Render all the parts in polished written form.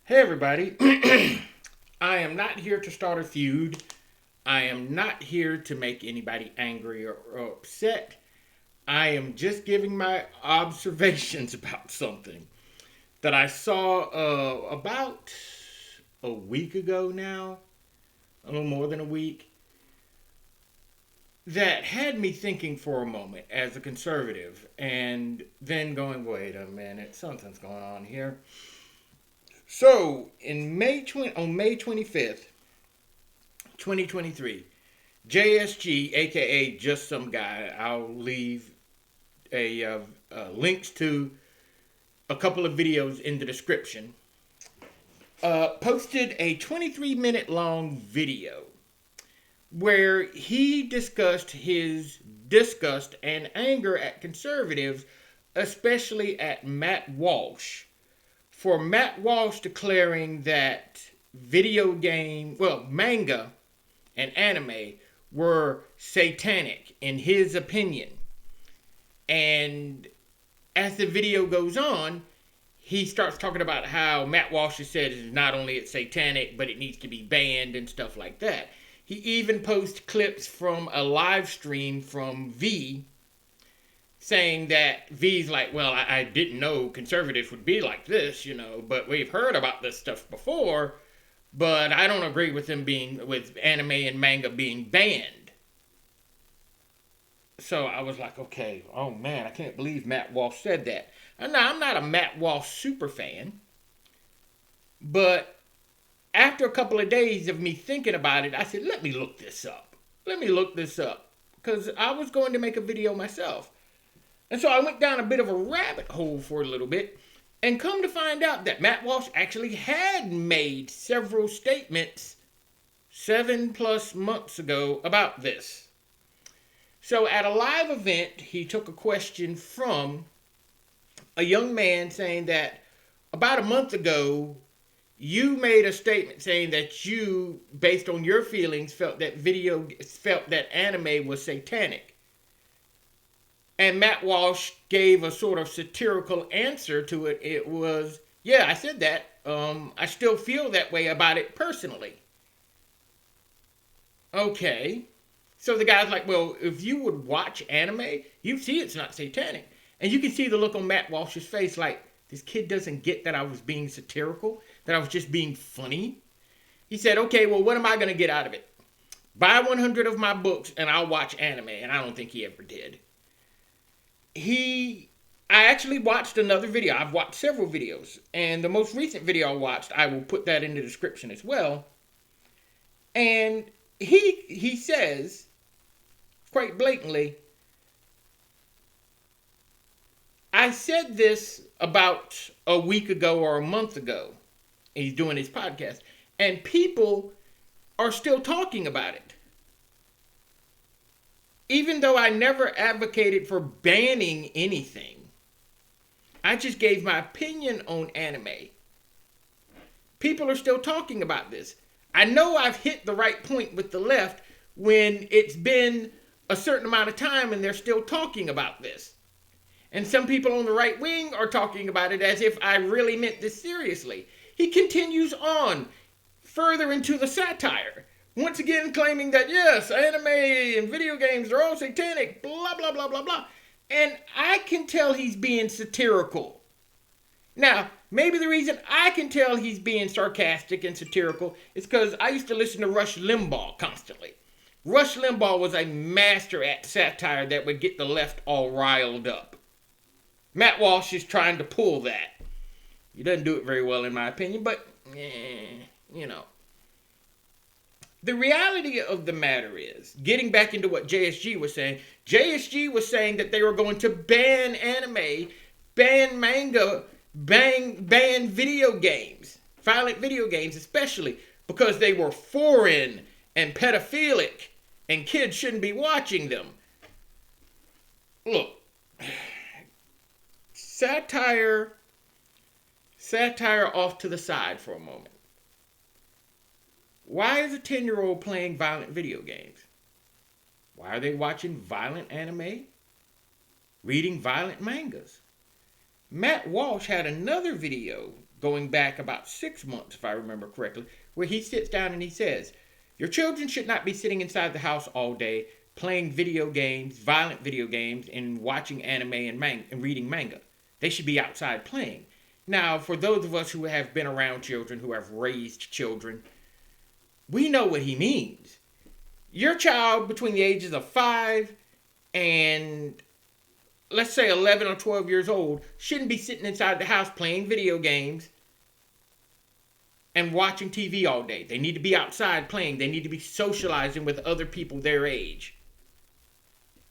Hey everybody, I am not here to start a feud. I am not here to make anybody angry or upset. I am just giving my observations about something that I saw about a week ago now, a little more than a week, that had me thinking for a moment as a conservative and then going, wait a minute, something's going on here. So, on May 25th, 2023, JSG, aka Just Some Guy, I'll leave links to a couple of videos in the description, posted a 23-minute long video where he discussed his disgust and anger at conservatives, especially at Matt Walsh, for Matt Walsh declaring that manga and anime were satanic in his opinion. And as the video goes on, he starts talking about how Matt Walsh has said it's not only it's satanic, but it needs to be banned and stuff like that. He even posts clips from a live stream from V, saying that V's like, well, I didn't know conservatives would be like this, but we've heard about this stuff before, but I don't agree with with anime and manga being banned. So I was like, okay, oh man, I can't believe Matt Walsh said that. And now, I'm not a Matt Walsh super fan, but after a couple of days of me thinking about it, I said, let me look this up. Because I was going to make a video myself. And so I went down a bit of a rabbit hole for a little bit, and come to find out that Matt Walsh actually had made several statements 7+ months ago about this. So at a live event, he took a question from a young man saying that about a month ago, you made a statement saying that you, based on your feelings, felt that anime was satanic. And Matt Walsh gave a sort of satirical answer to it. It was, yeah, I said that. I still feel that way about it personally. Okay. So the guy's like, well, if you would watch anime, you'd see it's not satanic. And you can see the look on Matt Walsh's face like, this kid doesn't get that I was being satirical, that I was just being funny. He said, okay, well, what am I going to get out of it? Buy 100 of my books and I'll watch anime. And I don't think he ever did. I actually watched another video. I've watched several videos. And the most recent video I watched, I will put that in the description as well. And he says, quite blatantly, I said this about a week ago or a month ago. He's doing his podcast. And people are still talking about it. Even though I never advocated for banning anything, I just gave my opinion on anime. People are still talking about this. I know I've hit the right point with the left when it's been a certain amount of time and they're still talking about this. And some people on the right wing are talking about it as if I really meant this seriously. He continues on further into the satire. Once again claiming that, yes, anime and video games are all satanic, blah, blah, blah, blah, blah. And I can tell he's being satirical. Now, maybe the reason I can tell he's being sarcastic and satirical is because I used to listen to Rush Limbaugh constantly. Rush Limbaugh was a master at satire that would get the left all riled up. Matt Walsh is trying to pull that. He doesn't do it very well in my opinion, but, The reality of the matter is, getting back into what JSG was saying that they were going to ban anime, ban manga, ban video games, violent video games especially, because they were foreign and pedophilic and kids shouldn't be watching them. Look, satire off to the side for a moment. Why is a 10-year-old playing violent video games? Why are they watching violent anime? Reading violent mangas? Matt Walsh had another video going back about 6 months, if I remember correctly, where he sits down and he says, your children should not be sitting inside the house all day playing video games, violent video games, and watching anime and reading manga. They should be outside playing. Now, for those of us who have been around children, who have raised children, we know what he means. Your child between the ages of 5 and, let's say, 11 or 12 years old shouldn't be sitting inside the house playing video games and watching TV all day. They need to be outside playing. They need to be socializing with other people their age.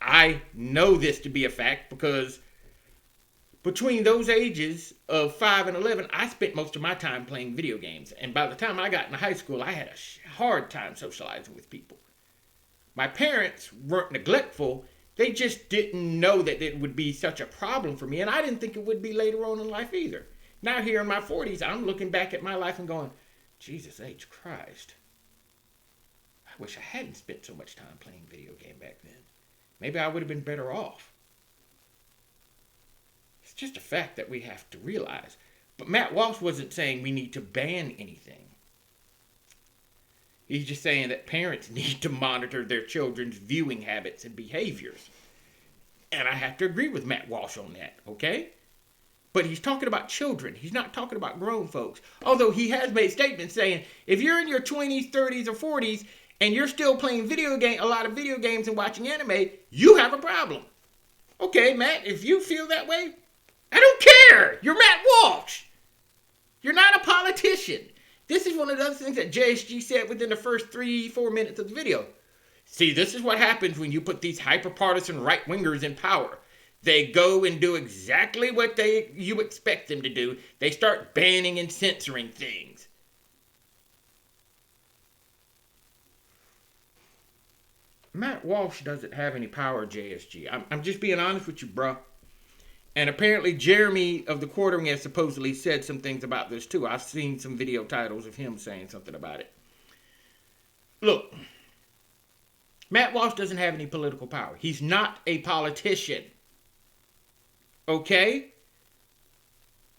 I know this to be a fact because between those ages of 5 and 11, I spent most of my time playing video games. And by the time I got into high school, I had a hard time socializing with people. My parents weren't neglectful. They just didn't know that it would be such a problem for me. And I didn't think it would be later on in life either. Now here in my 40s, I'm looking back at my life and going, Jesus H. Christ. I wish I hadn't spent so much time playing video game back then. Maybe I would have been better off. It's just a fact that we have to realize. But Matt Walsh wasn't saying we need to ban anything. He's just saying that parents need to monitor their children's viewing habits and behaviors. And I have to agree with Matt Walsh on that, okay? But he's talking about children. He's not talking about grown folks. Although he has made statements saying, if you're in your 20s, 30s, or 40s, and you're still playing a lot of video games and watching anime, you have a problem. Okay, Matt, if you feel that way, I don't care. You're Matt Walsh. You're not a politician. This is one of those things that JSG said within the first 3-4 minutes of the video. See, this is what happens when you put these hyper-partisan right-wingers in power. They go and do exactly what you expect them to do. They start banning and censoring things. Matt Walsh doesn't have any power, JSG. I'm just being honest with you, bruh. And apparently Jeremy of the Quartering has supposedly said some things about this too. I've seen some video titles of him saying something about it. Look, Matt Walsh doesn't have any political power. He's not a politician. Okay?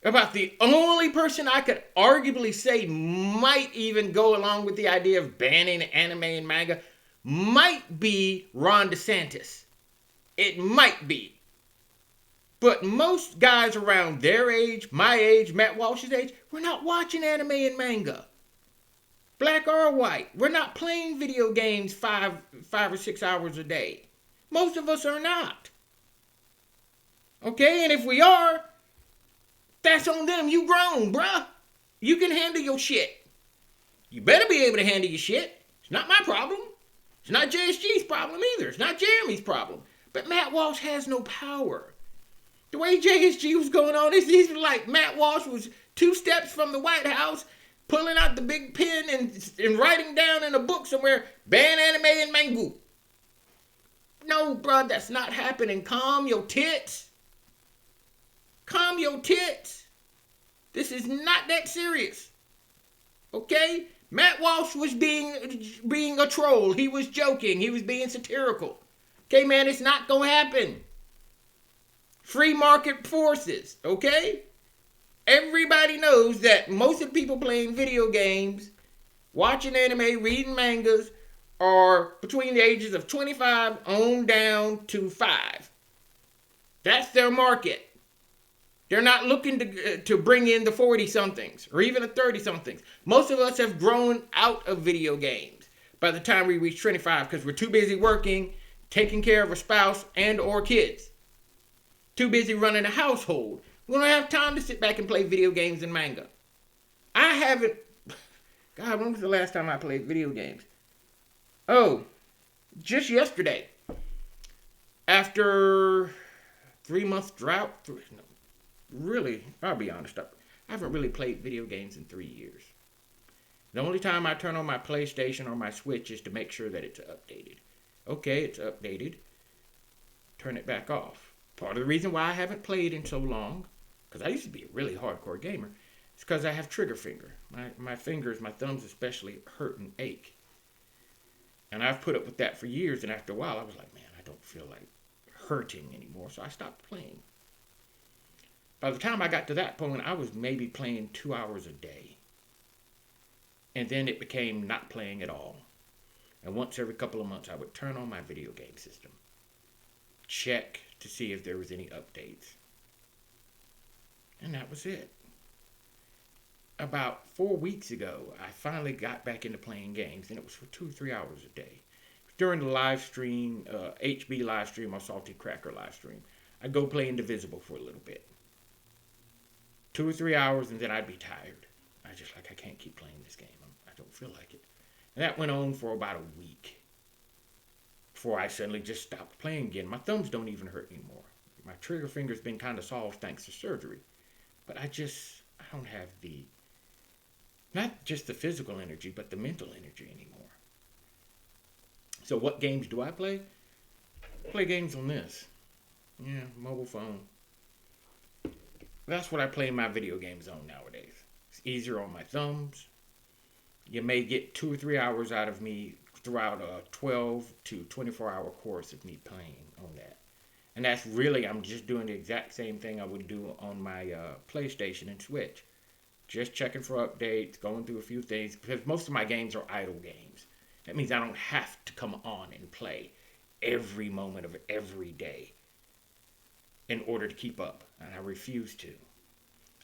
About the only person I could arguably say might even go along with the idea of banning anime and manga might be Ron DeSantis. It might be. But most guys around their age, my age, Matt Walsh's age, we're not watching anime and manga. Black or white. We're not playing video games 5 or 6 hours a day. Most of us are not. Okay, and if we are, that's on them. You grown, bruh. You can handle your shit. You better be able to handle your shit. It's not my problem. It's not JSG's problem either. It's not Jeremy's problem. But Matt Walsh has no power. The way JSG was going on, it's even like Matt Walsh was 2 steps from the White House, pulling out the big pen and writing down in a book somewhere, ban anime and manga. No, bruh, that's not happening. Calm your tits. Calm your tits. This is not that serious. Okay? Matt Walsh was being a troll. He was joking. He was being satirical. Okay, man, it's not going to happen. Free market forces, okay? Everybody knows that most of the people playing video games, watching anime, reading mangas, are between the ages of 25 on down to 5. That's their market. They're not looking to bring in the 40-somethings or even the 30-somethings. Most of us have grown out of video games by the time we reach 25 because we're too busy working, taking care of a spouse and or kids. Too busy running a household. We don't have time to sit back and play video games and manga. I haven't... God, when was the last time I played video games? Oh, just yesterday. After 3 months drought... Really, I'll be honest, I haven't really played video games in 3 years. The only time I turn on my PlayStation or my Switch is to make sure that it's updated. Okay, it's updated. Turn it back off. Part of the reason why I haven't played in so long, because I used to be a really hardcore gamer, is because I have trigger finger. My fingers, my thumbs especially, hurt and ache. And I've put up with that for years, and after a while I was like, man, I don't feel like hurting anymore, so I stopped playing. By the time I got to that point, I was maybe playing 2 hours a day. And then it became not playing at all. And once every couple of months, I would turn on my video game system, check to see if there was any updates. And that was it. About 4 weeks ago, I finally got back into playing games, and it was for 2 or 3 hours a day. During the live stream, HB live stream or Salty Cracker live stream, I'd go play Indivisible for a little bit. 2 or 3 hours, and then I'd be tired. I just like, I can't keep playing this game. I don't feel like it. And that went on for about a week before I suddenly just stopped playing again. My thumbs don't even hurt anymore. My trigger finger's been kind of soft thanks to surgery. But I don't have not just the physical energy, but the mental energy anymore. So what games do I play? I play games on this. Yeah, mobile phone. That's what I play my video games on nowadays. It's easier on my thumbs. You may get 2 or 3 hours out of me throughout a 12 to 24 hour course of me playing on that. And that's really, I'm just doing the exact same thing I would do on my PlayStation and Switch. Just checking for updates, going through a few things, because most of my games are idle games. That means I don't have to come on and play every moment of every day in order to keep up. And I refuse to.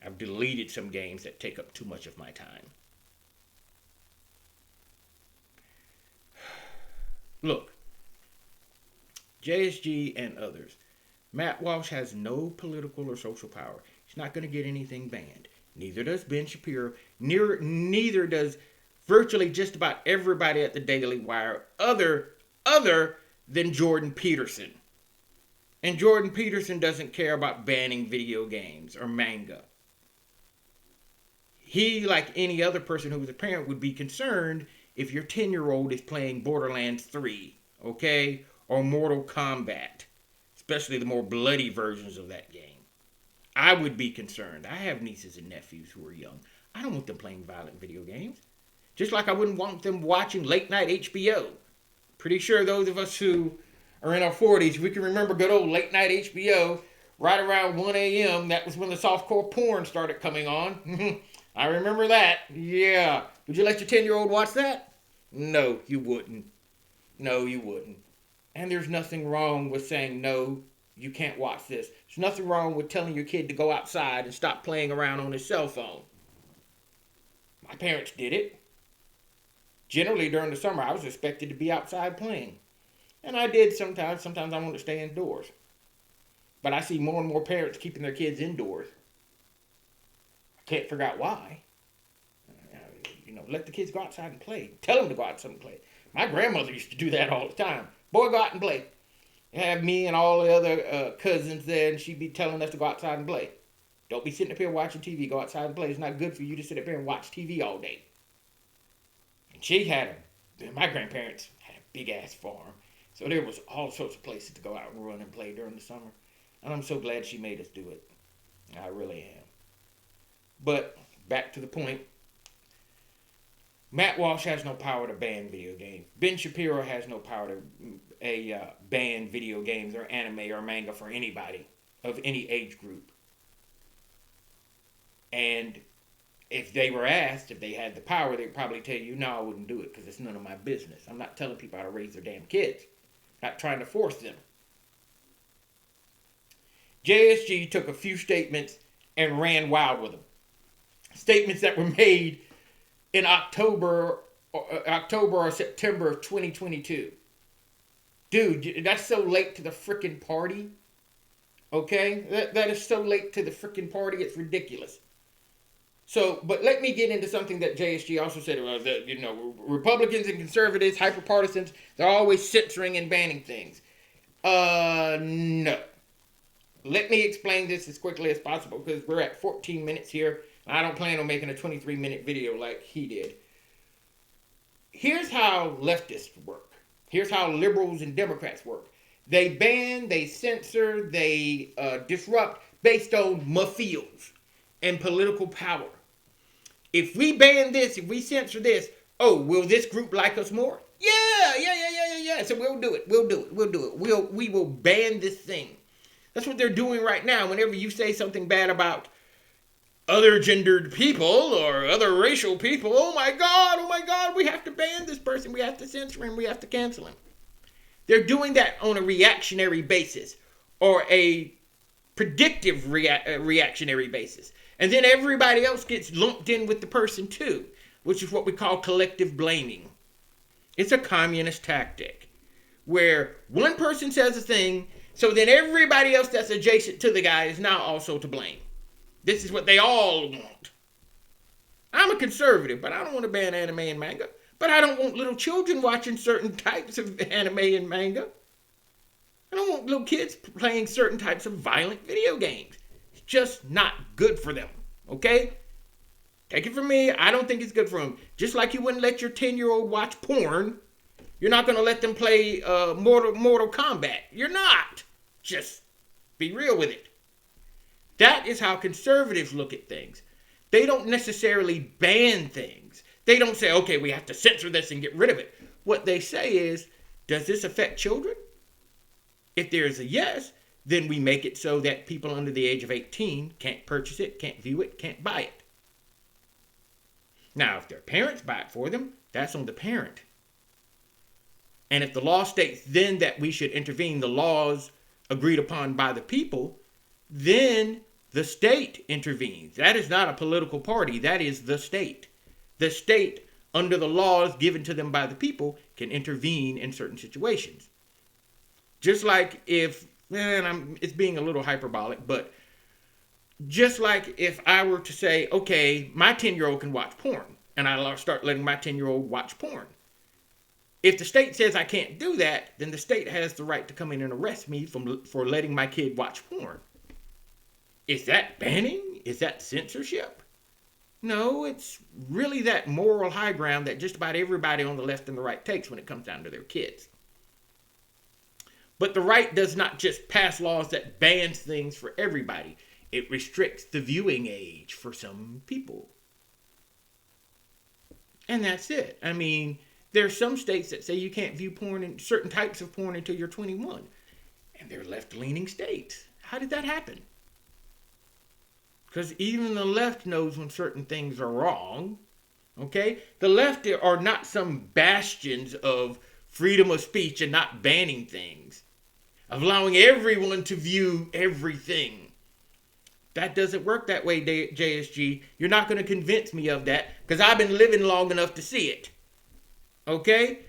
I've deleted some games that take up too much of my time. Look, JSG and others, Matt Walsh has no political or social power. He's not going to get anything banned. Neither does Ben Shapiro. Neither does virtually just about everybody at the Daily Wire other than Jordan Peterson. And Jordan Peterson doesn't care about banning video games or manga. He, like any other person who was a parent, would be concerned if your 10-year-old is playing Borderlands 3, okay? Or Mortal Kombat, especially the more bloody versions of that game. I would be concerned. I have nieces and nephews who are young. I don't want them playing violent video games. Just like I wouldn't want them watching late night HBO. Pretty sure those of us who are in our 40s, we can remember good old late night HBO. Right around 1 a.m., that was when the softcore porn started coming on. I remember that. Yeah. Would you let your 10-year-old watch that? No, you wouldn't. No, you wouldn't. And there's nothing wrong with saying, no, you can't watch this. There's nothing wrong with telling your kid to go outside and stop playing around on his cell phone. My parents did it. Generally, during the summer, I was expected to be outside playing. And I did sometimes. Sometimes I wanted to stay indoors. But I see more and more parents keeping their kids indoors. I can't figure out why. Let the kids go outside and play. Tell them to go outside and play. My grandmother used to do that all the time. Boy, go out and play. Have me and all the other cousins there, and she'd be telling us to go outside and play. Don't be sitting up here watching TV. Go outside and play. It's not good for you to sit up here and watch TV all day. And my grandparents had a big-ass farm. So there was all sorts of places to go out and run and play during the summer. And I'm so glad she made us do it. I really am. But back to the point. Matt Walsh has no power to ban video games. Ben Shapiro has no power to ban video games or anime or manga for anybody of any age group. And if they were asked if they had the power, they'd probably tell you, no, I wouldn't do it because it's none of my business. I'm not telling people how to raise their damn kids. I'm not trying to force them. JSG took a few statements and ran wild with them. Statements that were made in October or September of 2022. Dude, that's so late to the frickin' party. Okay? That is so late to the frickin' party, it's ridiculous. So, but let me get into something that JSG also said about that, Republicans and conservatives, hyper-partisans, they're always censoring and banning things. No. Let me explain this as quickly as possible because we're at 14 minutes here. I don't plan on making a 23-minute video like he did. Here's how leftists work. Here's how liberals and Democrats work. They ban, they censor, they disrupt based on mafios and political power. If we ban this, if we censor this, will this group like us more? Yeah. So we'll do it. We will ban this thing. That's what they're doing right now. Whenever you say something bad about other gendered people or other racial people, oh my God, we have to ban this person, we have to censor him, we have to cancel him. They're doing that on a reactionary basis or a predictive reactionary basis. And then everybody else gets lumped in with the person too, which is what we call collective blaming. It's a communist tactic where one person says a thing, so then everybody else that's adjacent to the guy is now also to blame. This is what they all want. I'm a conservative, but I don't want to ban anime and manga. But I don't want little children watching certain types of anime and manga. I don't want little kids playing certain types of violent video games. It's just not good for them, okay? Take it from me, I don't think it's good for them. Just like you wouldn't let your 10-year-old watch porn, you're not going to let them play Mortal Kombat. You're not. Just be real with it. That is how conservatives look at things. They don't necessarily ban things. They don't say, okay, we have to censor this and get rid of it. What they say is, does this affect children? If there is a yes, then we make it so that people under the age of 18 can't purchase it, can't view it, can't buy it. Now, if their parents buy it for them, that's on the parent. And if the law states then that we should intervene the laws agreed upon by the people, then the state intervenes. That is not a political party. That is the state. The state, under the laws given to them by the people, can intervene in certain situations. Just like if, it's being a little hyperbolic, but just like if I were to say, okay, my 10-year-old can watch porn, and I start letting my 10-year-old watch porn. If the state says I can't do that, then the state has the right to come in and arrest me for letting my kid watch porn. Is that banning? Is that censorship? No, it's really that moral high ground that just about everybody on the left and the right takes when it comes down to their kids. But the right does not just pass laws that bans things for everybody. It restricts the viewing age for some people. And that's it. I mean, there are some states that say you can't view porn and certain types of porn until you're 21. And they're left-leaning states. How did that happen? Because even the left knows when certain things are wrong. Okay? The left are not some bastions of freedom of speech and not banning things. Of allowing everyone to view everything. That doesn't work that way, JSG. You're not going to convince me of that because I've been living long enough to see it. Okay?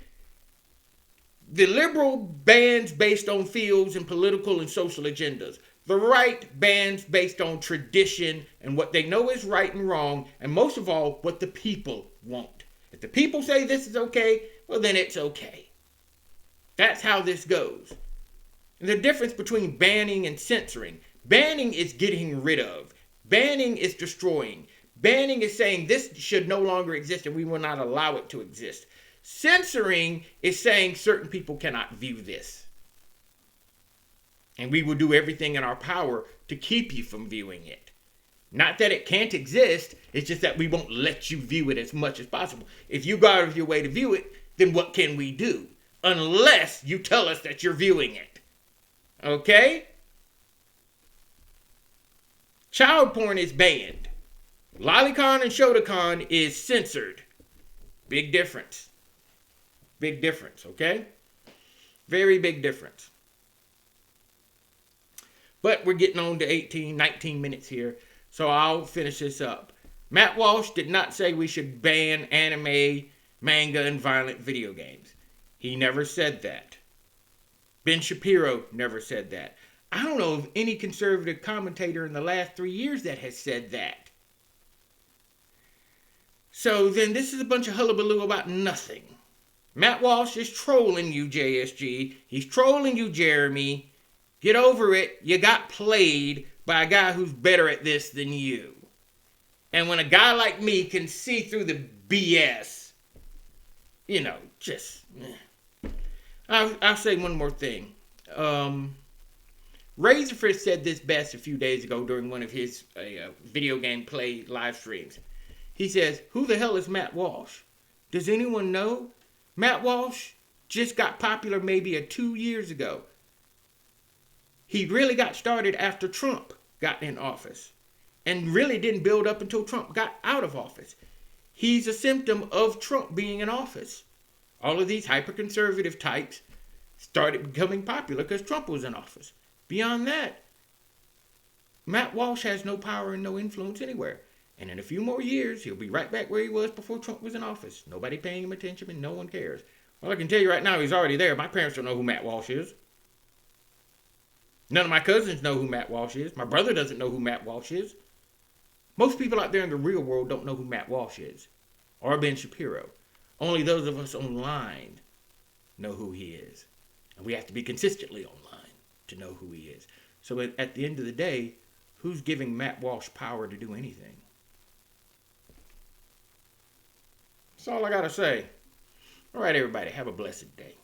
The liberal bans based on fields and political and social agendas. The right bans based on tradition and what they know is right and wrong, and most of all, what the people want. If the people say this is okay, well then it's okay. That's how this goes. And the difference between banning and censoring. Banning is getting rid of. Banning is destroying. Banning is saying this should no longer exist and we will not allow it to exist. Censoring is saying certain people cannot view this. And we will do everything in our power to keep you from viewing it. Not that it can't exist, it's just that we won't let you view it as much as possible. If you go out of your way to view it, then what can we do? Unless you tell us that you're viewing it. Okay? Child porn is banned. Lolicon and Shotacon is censored. Big difference. Big difference, okay? Very big difference. But we're getting on to 19 minutes here, so I'll finish this up. Matt Walsh did not say we should ban anime, manga, and violent video games. He never said that. Ben Shapiro never said that. I don't know of any conservative commentator in the last 3 years that has said that. So then this is a bunch of hullabaloo about nothing. Matt Walsh is trolling you, JSG. He's trolling you, Jeremy. Get over it. You got played by a guy who's better at this than you. And when a guy like me can see through the BS, you know, just... I'll say one more thing. Razorfish said this best a few days ago during one of his video game play live streams. He says, who the hell is Matt Walsh? Does anyone know? Matt Walsh just got popular maybe 2 years ago. He really got started after Trump got in office and really didn't build up until Trump got out of office. He's a symptom of Trump being in office. All of these hyper-conservative types started becoming popular because Trump was in office. Beyond that, Matt Walsh has no power and no influence anywhere. And in a few more years, he'll be right back where he was before Trump was in office. Nobody paying him attention and no one cares. Well, I can tell you right now, he's already there. My parents don't know who Matt Walsh is. None of my cousins know who Matt Walsh is. My brother doesn't know who Matt Walsh is. Most people out there in the real world don't know who Matt Walsh is or Ben Shapiro. Only those of us online know who he is. And we have to be consistently online to know who he is. So at the end of the day, who's giving Matt Walsh power to do anything? That's all I got to say. All right, everybody, have a blessed day.